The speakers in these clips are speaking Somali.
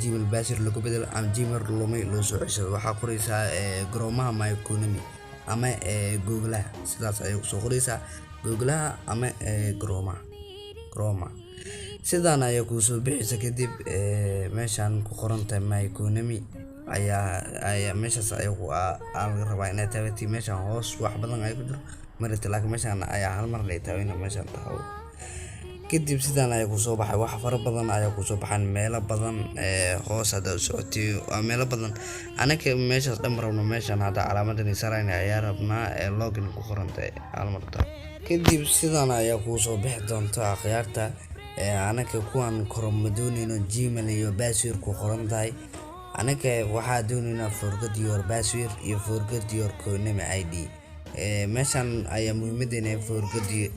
Gmail password lagu bedelo ama Gmail lumay loo soo ceshado waxaa qoraysaa Chrome My Economy ama Google sidaas ayay soo qoraysaa Google ama Chrome sidaan ayay ku soo bixisa kadib meeshan ku qoran tahay My Economy ayaa meeshaas ay laga rabaa inaad taabatid meeshan hoos wax badan ay ku jiro marita laakiin meeshan ayaa hal mar ay taabina meeshan tahay kadib sidaan ayaa ku soo baxay wax fara badan ayaa ku soo baxan meelo badan hoos hada socotay meelo badan anaka meeshaas dhan rabno meeshan hada calaamadan sarayna ayaa rabnaa login ku qoran tahay hal mar kadib sidaan ayaa ku soo bixi doonta akhyaarta anaka kuwan Chrome doonayno Gmail iyo password ku qoran tahay anaka waxaa doonaynaa forget your password iyo forget your economy ID meeshan ayaa muhiimadeena forget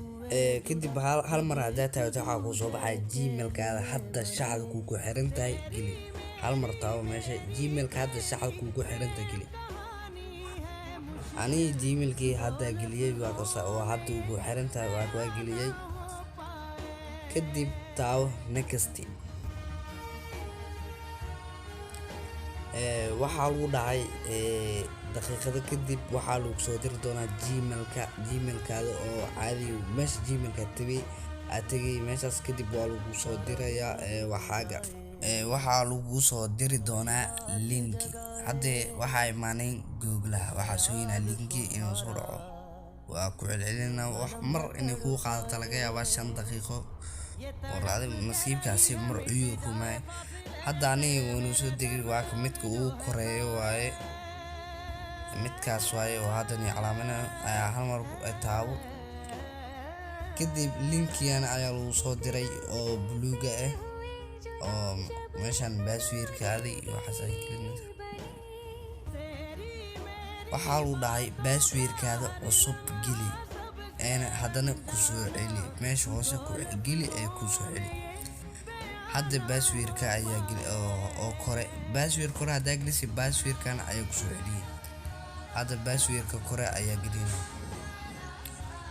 kadib hal mar hadaa taabto waxaa ku soo baxay Gmail-kaada hadda shaxda ku xiran tahay geli hal mar taabo meesha Gmail-ka hadda shaxda ku xiran tahay geli ani Gmail-kii hadda geliyay waa oo hadda ugu xiran tahay waa geliyay kadib taabo next waxaa lagu dhacay daqiiqada kadib waxaa lagu soo diri doonaa Gmail-kaada oo caadi meesha Gmail-ka tagay meeshaas kadib waa lagu soo dirayaa waxaa lagu soo diri doonaa link hadda waxaa imaanay Google waxaa sooyina linki inuu soo dhaco waa ku celcelinaa wax mar inay ku qaadato laga yaabaa 5 daqiiqo oo raadi nasiibkaasi mar ayuu kumay hadda aniga wuu soo degay waa midka uu koreeyo waaye midkaas waaye oo hadda ni calaamana hal mar taabo kadib linkiyan ayaa lagu soo diray oo buluuga oo meeshan password-kaadi waxaa ay keenaysaa waxaa lagu dhahay password-kaada cusub geli haddana ku soo celi meesha hoose ku geli ku soo celi hadda password-ka ayaa geli oo kore password kore hadaa gelisi password-kan ayaa ku soo celiyay hadda password-ka kore ayaa gelinaa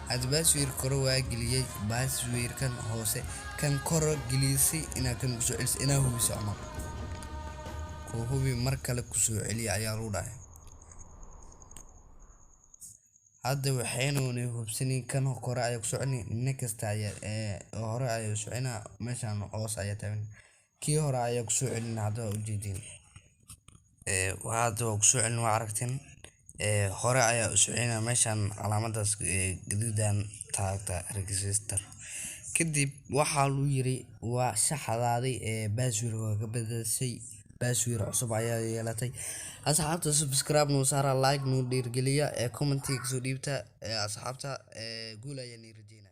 hadda password kore waa geliyay password-kan hoose kan kore gelisay inaa kan ku soo celis inaa hubiso ama ku hubi mar kale ku soo celi ayaa lagu dhahay hadda waxaynu hubsani kan kore ayaa ku soo celin next ayaa hore ayaa soconaa meeshan hoos ayaa taagan kii hore ayaa ku soo celin hadda u jeedin hadda ku soo celin waa aragtin hore ayaa u soconaa meeshan calaamadaas gaduudan taagta register kadib waxaa lagu yiri waa shaxdaaday password ka bedeshay password cusub ayaa yeelatay asxaabta subscribe noo saara like noo dhiirgeliya comment-iga soo dhiibta asxaabta guul ayaan rajeynayaa.